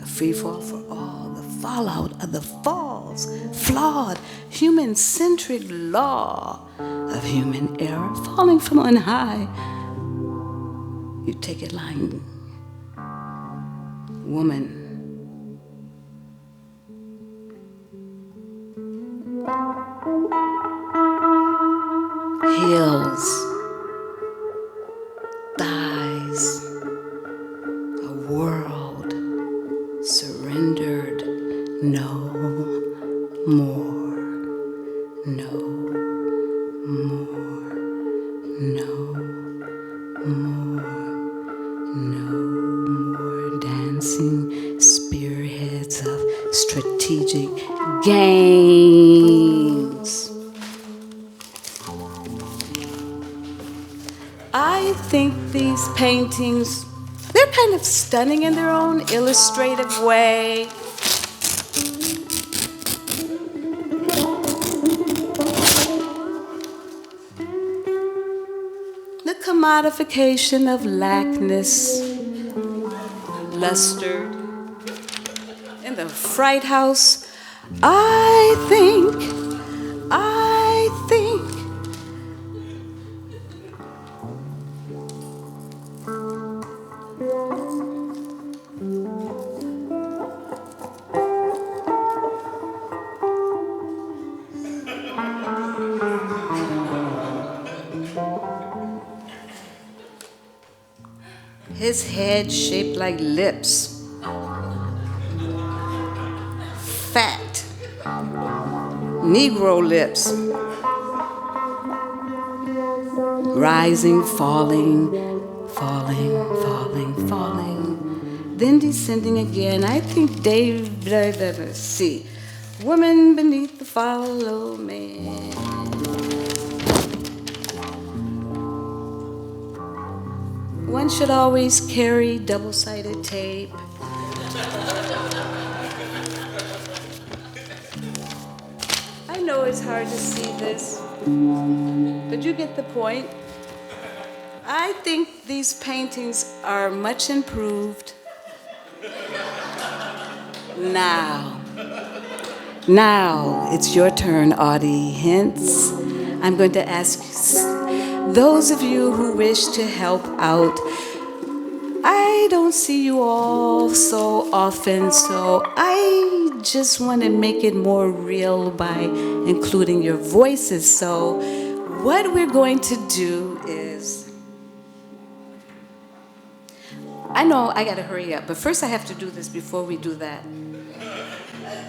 a free fall for all, the fallout of the falls, flawed, human-centric law of human error, falling from on high. You take it lying, woman. Heels, thighs, a world surrendered no more, no more, no more, no more dancing spearheads of strategic games. I think these paintings, they're kind of stunning in their own illustrative way. The commodification of lackness, luster, and in the Fright House. I think. His head shaped like lips. Fat. Negro lips. Rising, falling, then descending again. I think Dave, let's see. Woman beneath the follow man. One should always carry double-sided tape. I know it's hard to see this, but you get the point. I think these paintings are much improved. Now, it's your turn, audience. I'm going to ask those of you who wish to help out. I don't see you all so often, so I just want to make it more real by including your voices. So what we're going to do is, I know I got to hurry up, but first I have to do this before we do that.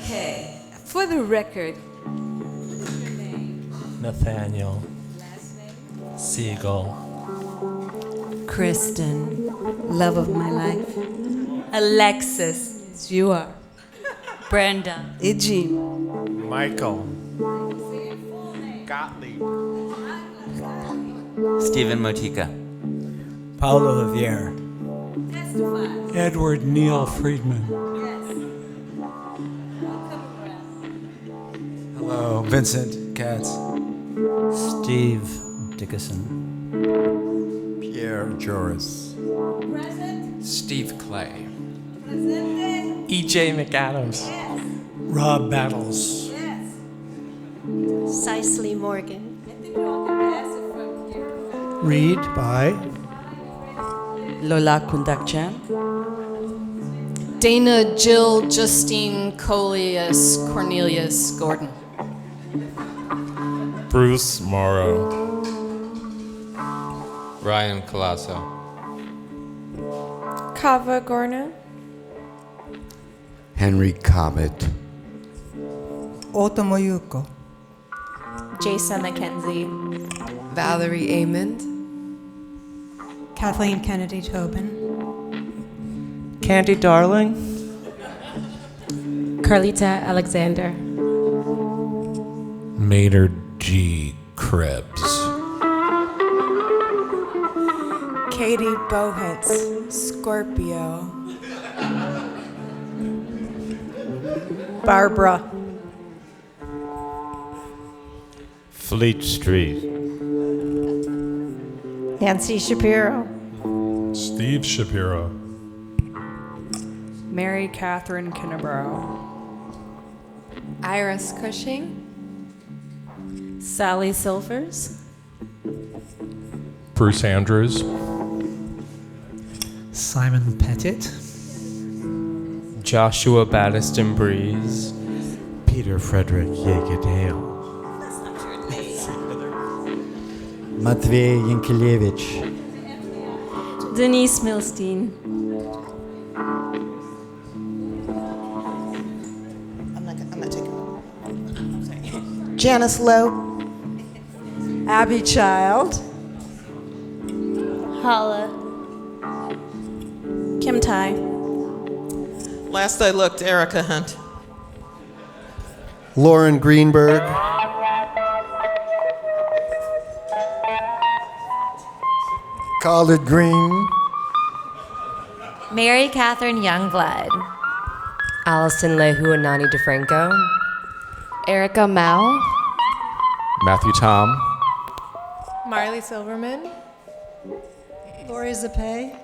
Okay, for the record, what's your name?
Nathaniel.
Last name?
Siegel.
Kristen.
Love of my life.
Alexis.
Yes, you are.
Brenda.
Iggy.
Michael. Gottlieb.
Stephen Motika.
Paulo Javier.
Testify.
Edward Neal Friedman.
Hello, Vincent Katz.
Steve Dickison.
Pierre Joris.
Present.
Steve Clay.
Presente.
E.J. McAdams.
Yes.
Rob Battles.
Yes.
Cicely Morgan.
I think we all can pass it from here.
Read by
Lola Kundakchan.
Dana Jill Justine Coleus Cornelius Gordon.
Bruce Morrow.
Ryan Colasso.
Kava Gorna.
Henry Cobbett.
Otomo Yuko.
Jason McKenzie.
Valerie Amond.
Kathleen Kennedy Tobin.
Candy Darling.
Carlita Alexander.
Maynard G. Krebs.
Katie Bohitz. Scorpio. Barbara.
Fleet Street.
Nancy Shapiro.
Steve Shapiro.
Mary Catherine Kinneborough.
Iris Cushing.
Sally Silvers.
Bruce Andrews.
Simon Pettit.
Joshua Battiston Breeze.
Peter Frederick Yeager-Dale. Matvey Yankelevich.
Denise Milstein.
I'm not taking it. Janice Lowe. Abby Child. Hala. Kim Tai.
Last I looked, Erica Hunt.
Lauren Greenberg. Collard Green.
Mary Catherine Youngblood.
Allison Lehuanani DeFranco. Erica Mao.
Matthew Tom.
Marley Silverman. Lori Zapay.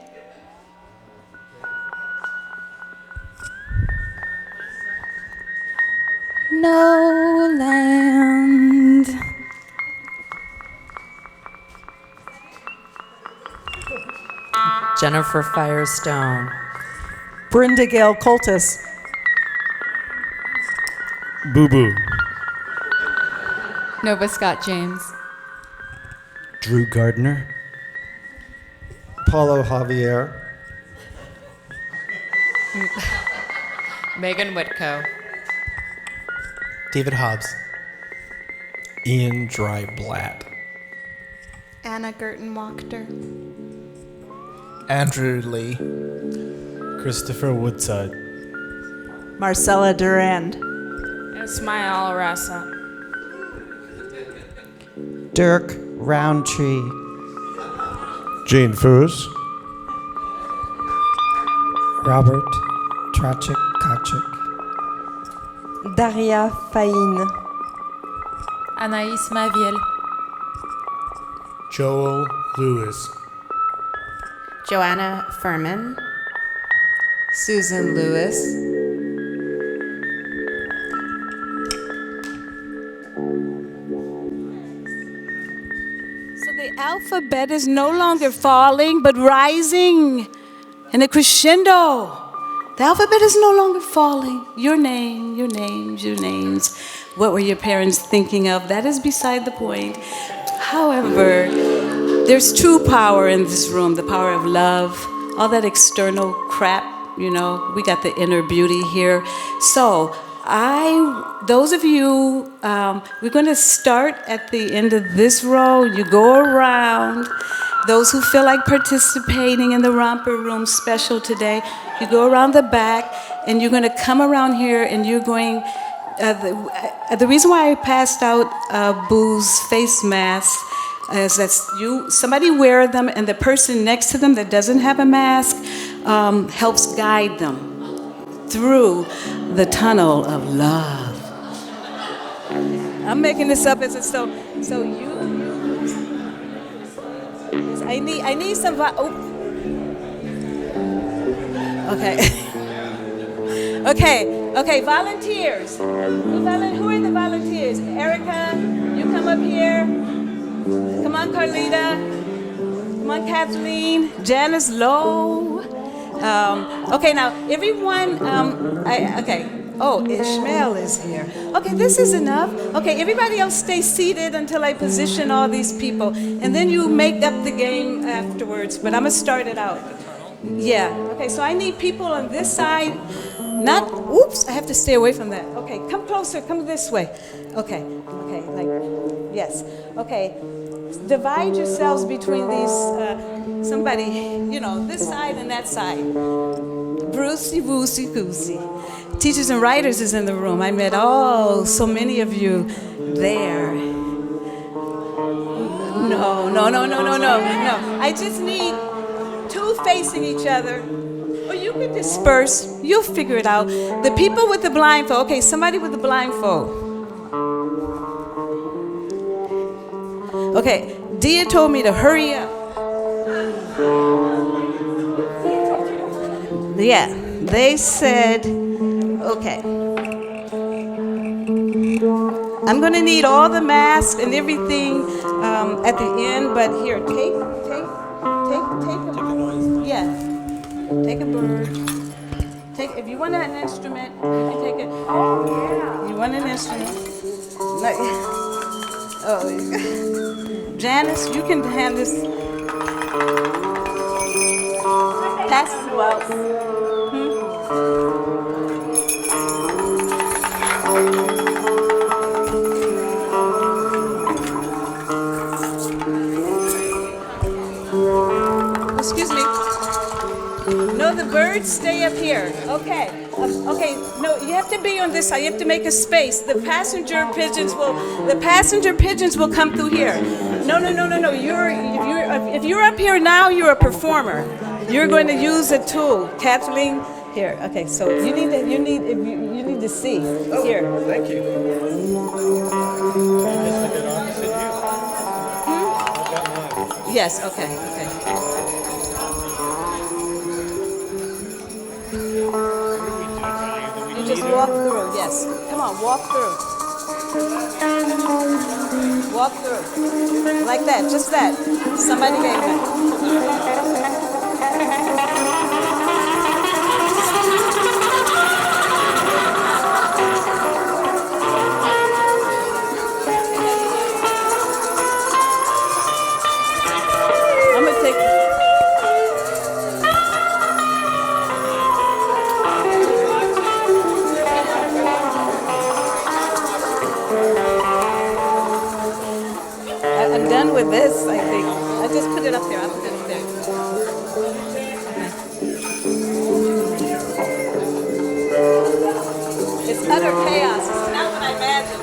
no land.
Jennifer Firestone.
Brenda Gale Coltis.
Boo Boo.
Nova Scott James.
Drew Gardner. Paulo Javier.
Megan Whitco.
David Hobbs.
Ian Dryblatt.
Anna Gerton Wachter.
Andrew Lee.
Christopher Woodside.
Marcella Durand.
Ismail Rasa.
Dirk Roundtree.
Jane Foos.
Robert Trachik Kachik.
Daria Fain.
Anaïs Maviel.
Joel Lewis.
Joanna Furman. Susan Lewis.
So the alphabet is no longer falling, but rising in a crescendo. The alphabet is no longer falling. Your name, your names, your names. What were your parents thinking of? That is beside the point. However, there's true power in this room, the power of love, all that external crap, you know, we got the inner beauty here. So those of you, we're going to start at the end of this row. You go around. Those who feel like participating in the romper room special today, you go around the back, and you're going to come around here, and you're going. The reason why I passed out Boo's face mask is that somebody wear them, and the person next to them that doesn't have a mask helps guide them through the tunnel of love. I'm making this up as a so you. I need some. Okay. Okay. Volunteers. Who are the volunteers? Erica, you come up here. Come on, Carlita. Come on, Kathleen. Janice Lowe. Okay, now everyone. Okay. Oh, Ishmael is here. Okay, this is enough. Okay, everybody else stay seated until I position all these people. And then you make up the game afterwards. But I'm going to start it out. Yeah. Okay, so I need people on this side. Oops, I have to stay away from that. Okay, come closer. Come this way. Okay, yes. Okay, divide yourselves between these, this side and that side. Brucey, woosey, goosey. Teachers and writers is in the room. I met so many of you there. No. I just need two facing each other. Or you can disperse. You'll figure it out. The people with the blindfold. Okay, somebody with the blindfold. Okay, Dia told me to hurry up. Yeah, they said, okay. I'm going to need all the masks and everything at the end, but here, take a bird. Yeah. Take a bird. If you want an instrument, you can take it. Oh, yeah. You want an instrument? Janice, you can hand this. Pass it out. Excuse me. No, the birds stay up here. Okay. No, you have to be on this side. You have to make a space. The passenger pigeons will come through here. No. If you're up here now, you're a performer. You're going to use a tool. Kathleen, here. Okay. So you need to see. Here.
Thank you.
Yes. Okay. You just walk through, yes. Come on, walk through. Walk through. Like that, just that. Somebody gave that. I'm gonna take. I'm done with this, I think. I just put it up there. I'll put it up there. Okay. It's utter chaos. It's not what I imagined.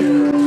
Thank you.